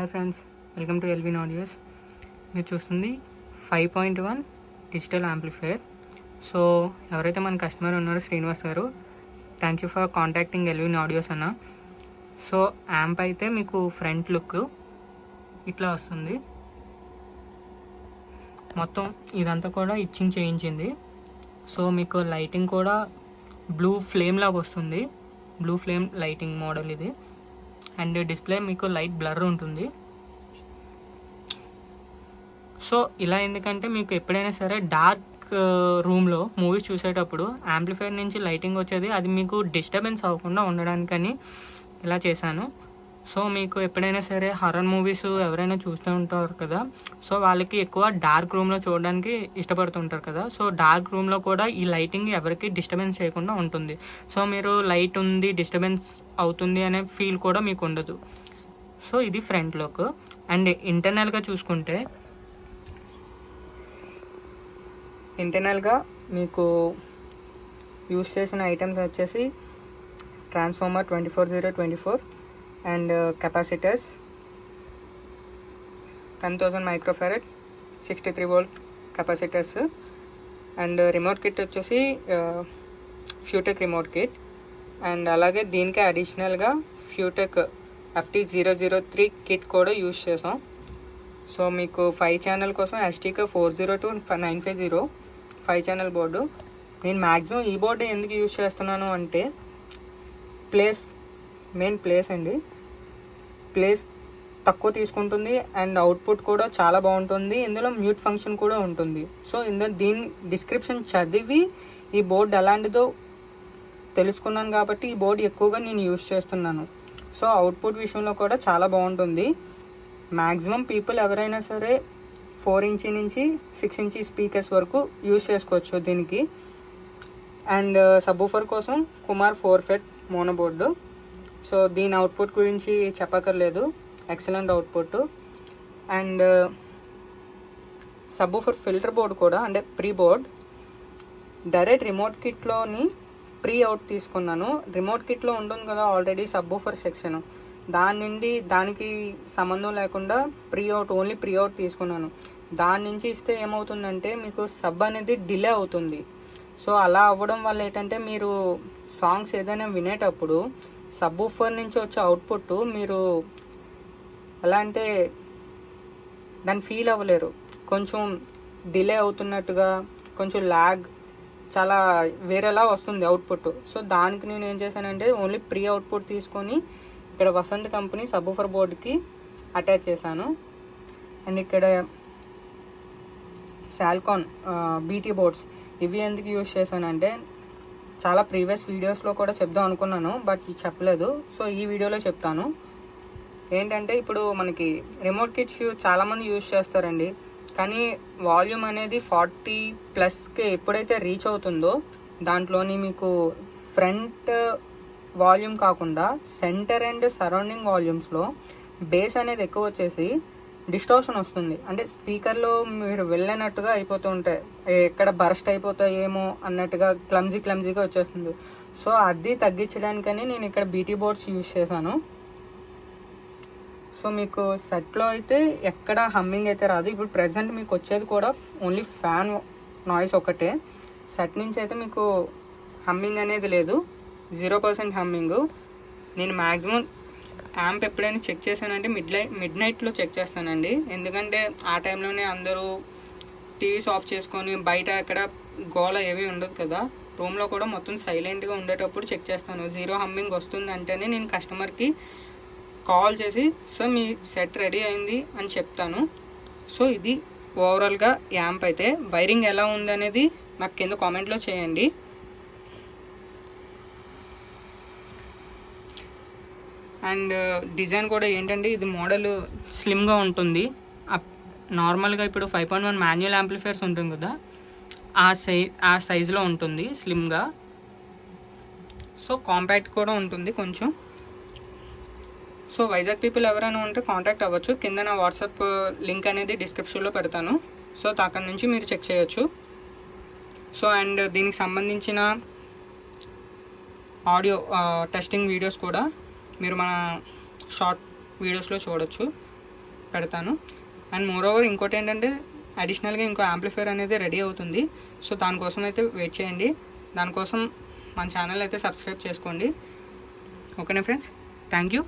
Hi friends, welcome to Elvin audios. మీరు చూస్తుంది 5.1 digital amplifier. So ఎవరైతే మన కస్టమర్ ఉన్నారో Srinivas garu, thank you for contacting Elvin audios అన్న. సో యాంప్ అయితే మీకు ఫ్రంట్ లుక్ ఇట్లా వస్తుంది. మొత్తం ఇదంతా కూడా ఇచ్చింగ్ చేయించింది. సో మీకు లైటింగ్ కూడా బ్లూ ఫ్లేమ్ లాగా వస్తుంది. బ్లూ ఫ్లేమ్ లైటింగ్ మోడల్ ఇది. అండ్ డిస్ప్లే మీకు లైట్ బ్లర్ ఉంటుంది. సో ఇలా ఎందుకంటే మీకు ఎప్పుడైనా సరే డార్క్ రూమ్లో మూవీస్ చూసేటప్పుడు యాంప్లిఫైయర్ నుంచి లైటింగ్ వచ్చేది, అది మీకు డిస్టర్బెన్స్ అవ్వకుండా ఉండడానికని ఇలా చేశాను. సో మీకు ఎప్పుడైనా సరే హారర్ మూవీస్ ఎవరైనా చూస్తూ ఉంటారు కదా, సో వాళ్ళకి ఎక్కువ డార్క్ రూమ్లో చూడడానికి ఇష్టపడుతుంటారు కదా. సో డార్క్ రూమ్లో కూడా ఈ లైటింగ్ ఎవరికి డిస్టర్బెన్స్ చేయకుండా ఉంటుంది. సో మీరు లైట్ ఉంది, డిస్టర్బెన్స్ అవుతుంది అనే ఫీల్ కూడా మీకు ఉండదు. సో ఇది ఫ్రంట్ లుక్. అండ్ ఇంటర్నల్గా చూసుకుంటే, ఇంటర్నల్గా మీకు యూస్ చేసిన ఐటమ్స్ వచ్చేసి transformer 24/024 and capacitors 10,000 microfarad 63 volt capacitors. And remote kit వచ్చేసి ఫ్యూటెక్ రిమోట్ కిట్. అండ్ అలాగే దీనికి అడిషనల్గా ఫ్యూటెక్ FT003 కిట్ కూడా యూజ్ చేసాం. సో మీకు 5 ఛానల్ కోసం STK 402950 5 ఛానల్ బోర్డు. నేను మ్యాక్సిమం ఈ బోర్డు ఎందుకు యూజ్ చేస్తున్నాను అంటే మెయిన్ ప్లేస్ అండి. ప్లేస్ తక్కువ తీసుకుంటుంది అండ్ అవుట్పుట్ కూడా చాలా బాగుంటుంది. ఇందులో మ్యూట్ ఫంక్షన్ కూడా ఉంటుంది. సో దీని డిస్క్రిప్షన్ చదివి ఈ బోర్డు ఎలాంటిదో తెలుసుకున్నాను కాబట్టి ఈ బోర్డు ఎక్కువగా నేను యూజ్ చేస్తున్నాను. సో అవుట్పుట్ విషయంలో కూడా చాలా బాగుంటుంది. మ్యాక్సిమం పీపుల్ ఎవరైనా సరే 4 ఇంచ్ నుంచి 6 ఇంచ్ స్పీకర్స్ వరకు యూజ్ చేసుకోవచ్చు దీనికి. అండ్ సబ్బూఫర్ కోసం Kumar 4 FET mono board. So దీని అవుట్పుట్ గురించి చెప్పక్కర్లేదు, excellent output. And subwoofer filter board కూడా, అంటే ప్రీ బోర్డ్ డైరెక్ట్ రిమోట్ కిట్లోని ప్రీ అవుట్ తీసుకున్నాను. రిమోట్ కిట్లో ఉంటుంది కదా ఆల్రెడీ సబ్బూఫర్ సెక్షన్, దాని నుండి దానికి సంబంధం లేకుండా ఓన్లీ ప్రీ అవుట్ తీసుకున్నాను. దాని నుంచి ఇస్తే ఏమవుతుందంటే మీకు సబ్ అనేది డిలే అవుతుంది. సో అలా అవ్వడం వల్ల ఏంటంటే మీరు సాంగ్స్ ఏదైనా వినేటప్పుడు సబ్బూఫర్ నుంచి వచ్చే అవుట్పుట్ మీరు ఎలా అంటే దాన్ని ఫీల్ అవ్వలేరు. కొంచెం డిలే అవుతున్నట్టుగా, కొంచెం ల్యాగ్, చాలా వేరేలా వస్తుంది అవుట్పుట్. సో దానికి నేను ఏం చేశానంటే ఓన్లీ ప్రీ అవుట్పుట్ తీసుకొని ఇక్కడ వసంత్ కంపెనీ సబ్బూఫర్ బోర్డుకి అటాచ్ చేశాను. అండ్ ఇక్కడ శాల్కాన్ BT బోర్డ్స్ ఇవి ఎందుకు యూజ్ చేశానంటే చాలా ప్రీవియస్ వీడియోస్లో కూడా చెప్దాం అనుకున్నాను, బట్ చెప్పలేదు. సో ఈ వీడియోలో చెప్తాను. ఏంటంటే ఇప్పుడు మనకి రిమోట్ కిట్స్ చాలామంది యూజ్ చేస్తారండి, కానీ వాల్యూమ్ అనేది 40+ ఎప్పుడైతే రీచ్ అవుతుందో దాంట్లోని మీకు ఫ్రంట్ వాల్యూమ్ కాకుండా సెంటర్ అండ్ సరౌండింగ్ వాల్యూమ్స్లో బేస్ అనేది ఎక్కువ వచ్చేసి డిస్టార్షన్ వస్తుంది. అంటే స్పీకర్లో మీరు వెళ్ళినట్టుగా అయిపోతూ ఉంటాయి, ఎక్కడ బరస్ట్ అయిపోతాయేమో అన్నట్టుగా క్లమ్జీగా వచ్చేస్తుంది. సో అది తగ్గించడానికని నేను ఇక్కడ BT బోర్డ్స్ యూజ్ చేశాను. సో మీకు సెట్లో అయితే ఎక్కడ హమ్మింగ్ అయితే రాదు. ఇప్పుడు ప్రజెంట్ మీకు వచ్చేది కూడా ఓన్లీ ఫ్యాన్ నాయిస్ ఒకటే. సెట్ నుంచి అయితే మీకు హమ్మింగ్ అనేది లేదు, 0% హమ్మింగ్. నేను మ్యాక్సిమం యాంప్ ఎప్పుడైనా చెక్ చేశానంటే మిడ్ నైట్లో చెక్ చేస్తానండి. ఎందుకంటే ఆ టైంలోనే అందరూ టీవీస్ ఆఫ్ చేసుకొని బయట ఎక్కడ గోల ఏవి ఉండదు కదా, రూమ్లో కూడా మొత్తం సైలెంట్గా ఉండేటప్పుడు చెక్ చేస్తాను. 0 హమ్మింగ్ వస్తుంది అంటేనే నేను కస్టమర్కి కాల్ చేసి సార్ మీ సెట్ రెడీ అయింది అని చెప్తాను. సో ఇది ఓవరాల్గా యాంప్ అయితే. వైరింగ్ ఎలా ఉంది అనేది నాకు కింద కామెంట్లో చేయండి. అండ్ డిజైన్ కూడా ఏంటంటే ఇది మోడల్ స్లిమ్గా ఉంటుంది. నార్మల్గా ఇప్పుడు 5.1 మాన్యువల్ యాంప్లిఫైయర్స్ ఉంటుంది కదా, ఆ సైజులో ఉంటుంది స్లిమ్గా. సో కాంపాక్ట్ కూడా ఉంటుంది కొంచెం. సో వైజాగ్ పీపుల్ ఎవరైనా ఉంటే కాంటాక్ట్ అవ్వచ్చు. కింద నా వాట్సాప్ లింక్ అనేది డిస్క్రిప్షన్లో పెడతాను. సో అక్కడి నుంచి మీరు చెక్ చేయొచ్చు. సో అండ్ దీనికి సంబంధించిన ఆడియో టెస్టింగ్ వీడియోస్ కూడా మీరు మన షార్ట్ వీడియోస్లో చూడొచ్చు. పెడతాను. అండ్ మోర్ ఓవర్ ఇంకోటి ఏంటంటే అడిషనల్గా ఇంకో యాంప్లిఫైర్ అనేది రెడీ అవుతుంది. సో దానికోసం అయితే వెయిట్ చేయండి. దానికోసం మన ఛానల్ అయితే సబ్స్క్రైబ్ చేసుకోండి. ఓకేనా ఫ్రెండ్స్, థ్యాంక్ యూ.